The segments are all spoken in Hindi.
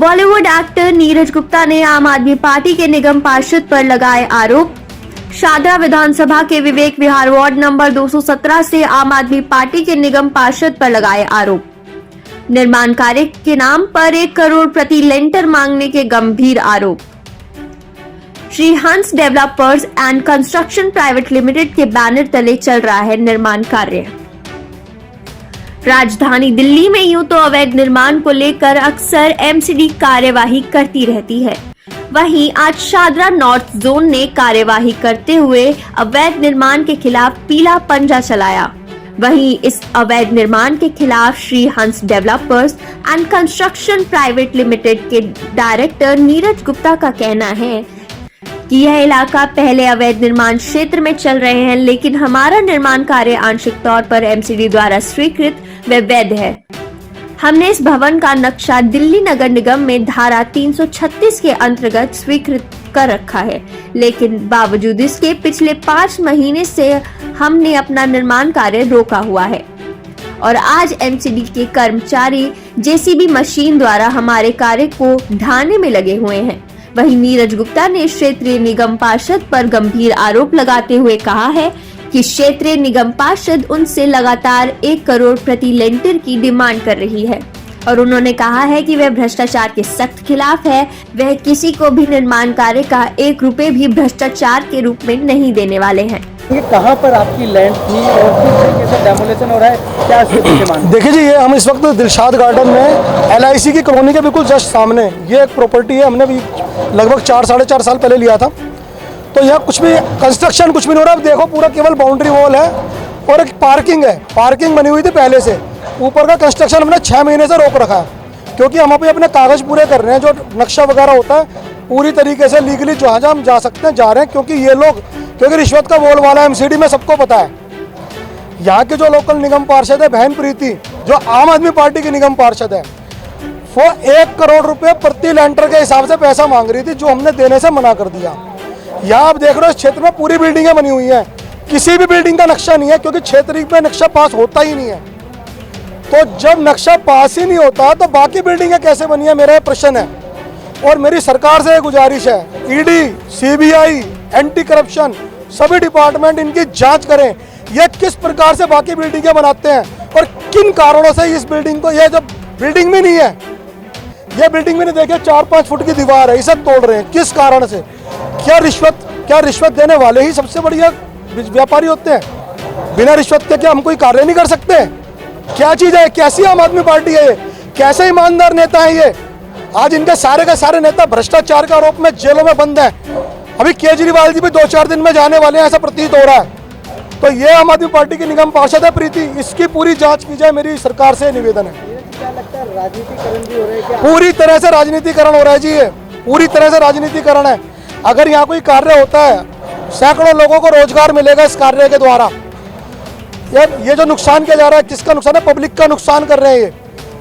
बॉलीवुड एक्टर नीरज गुप्ता ने आम आदमी पार्टी के निगम पार्षद पर लगाए आरोप। शादरा विधानसभा के विवेक विहार वार्ड नंबर 217 से आम आदमी पार्टी के निगम पार्षद पर लगाए आरोप। निर्माण कार्य के नाम पर 1 करोड़ प्रति लेंटर मांगने के गंभीर आरोप। Shri Hans developers and construction private limited के बैनर तले चल रहा है निर्माण कार्य। राजधानी दिल्ली में यूं तो अवैध निर्माण को लेकर अक्सर एमसीडी कार्यवाही करती रहती है, वहीं आज शादरा नॉर्थ जोन ने कार्यवाही करते हुए अवैध निर्माण के खिलाफ पीला पंजा चलाया। वहीं इस अवैध निर्माण के खिलाफ Shri Hans developers and construction private limited के डायरेक्टर नीरज गुप्ता का कहना है कि यह इलाका पहले अवैध निर्माण क्षेत्र में चल रहे हैं, लेकिन हमारा निर्माण कार्य आंशिक तौर पर एमसीडी द्वारा स्वीकृत व वैध है। हमने इस भवन का नक्शा दिल्ली नगर निगम में धारा 336 के अंतर्गत स्वीकृत कर रखा है, लेकिन बावजूद इसके पिछले 5 महीने से हमने अपना निर्माण कार्य रोका हुआ है और आज एमसीडी के कर्मचारी जेसीबी मशीन द्वारा हमारे कार्य को ढाने में लगे हुए हैं। वहीं नीरज गुप्ता ने क्षेत्रीय निगम पार्षद पर गंभीर आरोप लगाते हुए कहा है कि क्षेत्रीय निगम पार्षद उनसे लगातार 1 करोड़ प्रति लेंटर की डिमांड कर रही है और उन्होंने कहा है कि वह भ्रष्टाचार के सख्त खिलाफ है। वह किसी को भी निर्माण कार्य का 1 रुपए भी भ्रष्टाचार के रूप में नहीं देने वाले हैं। ये कहाँ पर आपकी लैंड थी और किस तरीके से डेमोलेशन हो रहा है, क्या स्थिति? देखिए जी, ये हम इस वक्त दिलशाद गार्डन में LIC की कॉलोनी के बिल्कुल जस्ट सामने ये एक प्रॉपर्टी है। हमने भी लगभग 4-4.5 साल पहले लिया था। तो यहाँ कुछ भी कंस्ट्रक्शन कुछ भी नहीं हो रहा। अब देखो, पूरा केवल बाउंड्री वॉल है और एक पार्किंग है। पार्किंग बनी हुई थी पहले से। ऊपर का कंस्ट्रक्शन हमने 6 महीने से रोक रखा है, क्योंकि हम अभी अपने कागज पूरे कर रहे हैं। जो नक्शा वगैरह होता है पूरी तरीके से लीगली जहाँ जहाँ हम जा सकते हैं जा रहे हैं, क्योंकि ये लोग क्योंकि रिश्वत का बोल वाला एमसीडी में सबको पता है। यहाँ के जो लोकल निगम पार्षद है बहन प्रीति, जो आम आदमी पार्टी की निगम पार्षद है, वो 1 करोड़ रुपए प्रति लेंटर के हिसाब से पैसा मांग रही थी, जो हमने देने से मना कर दिया। यहाँ आप देख रहे हो, इस क्षेत्र में पूरी बिल्डिंगें बनी हुई हैं, किसी भी बिल्डिंग का नक्शा नहीं है, क्योंकि क्षेत्र में नक्शा पास होता ही नहीं है। तो जब नक्शा पास ही नहीं होता तो बाकी बिल्डिंगें कैसे बनी है, मेरा प्रश्न है। और मेरी सरकार से गुजारिश है, ED, CBI, एंटी करप्शन सभी डिपार्टमेंट इनकी जांच करें, ये किस प्रकार से बाकी बिल्डिंगें बनाते हैं और किन कारणों से इस बिल्डिंग को, ये जब बिल्डिंग भी नहीं है, ये बिल्डिंग भी नहीं, देखिए 4-5 फुट की दीवार है, इसे तोड़ रहे हैं किस कारण से? क्या रिश्वत देने वाले ही सबसे बढ़िया व्यापारी होते हैं? बिना रिश्वत के क्या हम कोई कार्य नहीं कर सकते? क्या चीज़ है? कैसी आम आदमी पार्टी है ये? कैसे ईमानदार नेता है ये? आज इनके सारे के सारे नेता भ्रष्टाचार के आरोप में जेलों में बंद हैं। अभी केजरीवाल जी भी 2-4 दिन में जाने वाले हैं, ऐसा प्रतीत हो रहा है। तो ये आम आदमी पार्टी की निगम पार्षद है प्रीति, इसकी पूरी जांच की जाए, मेरी सरकार से निवेदन है। क्या लगता है, राजनीतिकरण भी हो रहा है क्या? पूरी तरह से राजनीतिकरण हो रहा है जी, ये पूरी तरह से राजनीतिकरण है। अगर यहाँ कोई कार्य होता है, सैकड़ों लोगों को रोजगार मिलेगा इस कार्य के द्वारा। ये जो नुकसान किया जा रहा है, किसका नुकसान है? पब्लिक का नुकसान कर रहे हैं ये,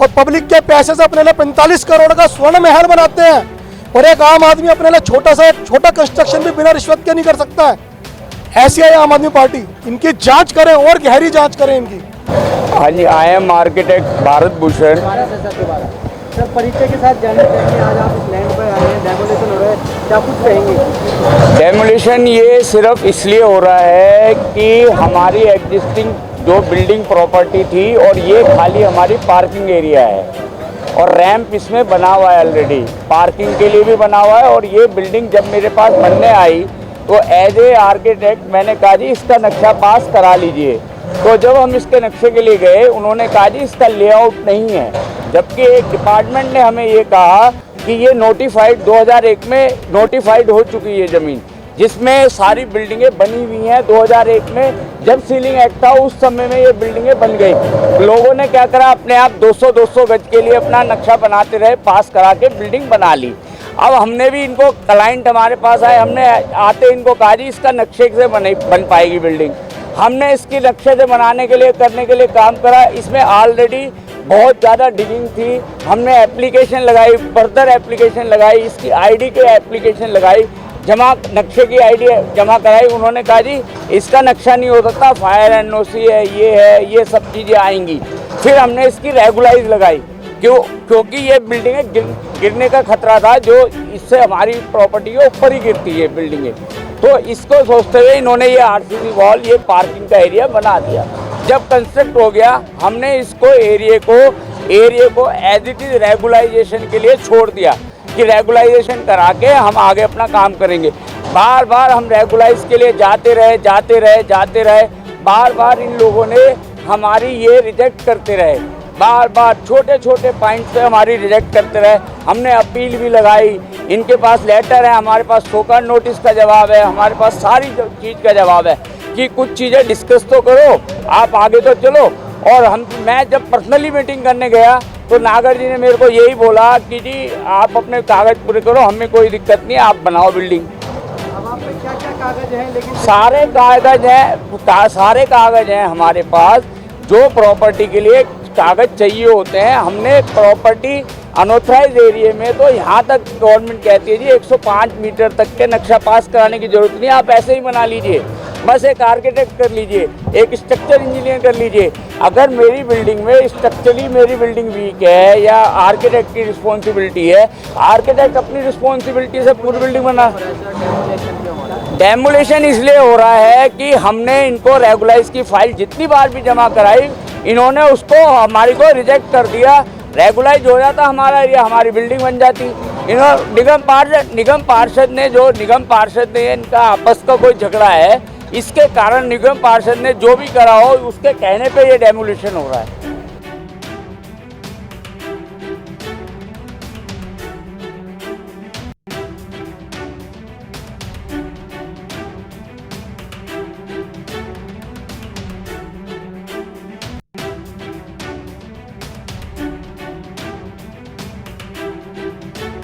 और पब्लिक के पैसे से अपने लिए 45 करोड़ का स्वर्ण महल बनाते हैं, और एक आम आदमी अपने लिए छोटा कंस्ट्रक्शन भी बिना रिश्वत के नहीं कर सकता है। ऐसी है आम आदमी पार्टी, इनकी जांच करें और गहरी जांच करें इनकी। हाँ जी, I am architect Bharat Bhushan. Sir, परिचय के साथ जानना चाहिए, आज आप इस लैंड पर आए हैं, डेमोलेशन हो रहा है, क्या कुछ कहेंगे? डेमोलेशन ये सिर्फ इसलिए हो रहा है कि हमारी एग्जिस्टिंग जो बिल्डिंग प्रॉपर्टी थी और ये खाली हमारी पार्किंग एरिया है और रैंप इसमें बना हुआ है ऑलरेडी, पार्किंग के लिए भी बना हुआ है। और ये बिल्डिंग जब मेरे पास बनने आई तो एज ए आर्किटेक्ट मैंने कहा जी इसका नक्शा पास करा लीजिए। तो जब हम इसके नक्शे के लिए गए, उन्होंने कहा जी इसका लेआउट नहीं है, जबकि एक डिपार्टमेंट ने हमें ये कहा कि ये नोटिफाइड 2001 में नोटिफाइड हो चुकी है ज़मीन, जिसमें सारी बिल्डिंगें बनी हुई हैं। 2001 में जब सीलिंग एक्ट था उस समय में ये बिल्डिंगें बन गई। लोगों ने क्या करा, अपने आप 200-200 गज के लिए अपना नक्शा बनाते रहे, पास करा के बिल्डिंग बना ली। अब हमने भी इनको, क्लाइंट हमारे पास आए, हमने आते इनको कहा जी इसका नक्शे से बन पाएगी बिल्डिंग। हमने इसकी नक्शे से बनाने के लिए, करने के लिए काम करा। इसमें ऑलरेडी बहुत ज़्यादा डिगिंग थी, हमने एप्लीकेशन लगाई, फर्दर एप्लीकेशन लगाई, इसकी ID के एप्लीकेशन लगाई, जमा नक्शे की ID जमा कराई। उन्होंने कहा जी इसका नक्शा नहीं हो सकता, फायर NOC है, ये सब चीज़ें आएंगी। फिर हमने इसकी रेगुलाइज लगाई, क्योंकि ये बिल्डिंगें गिरने का खतरा था, जो इससे हमारी प्रॉपर्टी के ऊपर ही गिरती है बिल्डिंगें। तो इसको सोचते हुए इन्होंने ये आरसीसी वॉल, ये पार्किंग का एरिया बना दिया। जब कंस्ट्रक्ट हो गया, हमने इसको एरिया को एज इट इज रेगुलाइजेशन के लिए छोड़ दिया कि रेगुलाइजेशन करा के हम आगे अपना काम करेंगे। बार बार हम रेगुलाइज के लिए जाते रहे। बार बार इन लोगों ने हमारी ये रिजेक्ट करते रहे, बार बार छोटे छोटे पॉइंट पे हमारी रिजेक्ट करते रहे। हमने अपील भी लगाई, इनके पास लेटर है, हमारे पास शोकॉज नोटिस का जवाब है, हमारे पास सारी चीज़ का जवाब है कि कुछ चीज़ें डिस्कस तो करो, आप आगे तो चलो। और मैं जब पर्सनली मीटिंग करने गया तो नागर जी ने मेरे को यही बोला कि जी आप अपने कागज़ पूरे करो, हमें कोई दिक्कत नहीं है, आप बनाओ बिल्डिंग। अब आप पे क्या क्या कागज हैं? लेकिन सारे कागज़ हैं हमारे पास, जो प्रॉपर्टी के लिए कागज़ चाहिए होते हैं। हमने प्रॉपर्टी अनऑथराइज एरिया में तो यहाँ तक गवर्नमेंट कहती है जी 105 मीटर तक के नक्शा पास कराने की जरूरत नहीं, आप ऐसे ही बना लीजिए, बस एक आर्किटेक्ट कर लीजिए, एक स्ट्रक्चर इंजीनियर कर लीजिए। अगर मेरी बिल्डिंग में स्ट्रक्चरली मेरी बिल्डिंग वीक है या आर्किटेक्ट की रिस्पॉन्सिबिलिटी है, आर्किटेक्ट अपनी रिस्पॉन्सिबिलिटी से पूरी बिल्डिंग बना। डेमोलेशन इसलिए हो रहा है कि हमने इनको रेगुलाइज की फाइल जितनी बार भी जमा कराई, इन्होंने उसको हमारी को रिजेक्ट कर दिया। रेगुलाइज हो जाता हमारा एरिया, हमारी बिल्डिंग बन जाती। निगम पार्षद ने इनका आपस का कोई झगड़ा है, इसके कारण निगम पार्षद ने जो भी करा हो उसके कहने पे ये डेमोलिशन हो रहा है।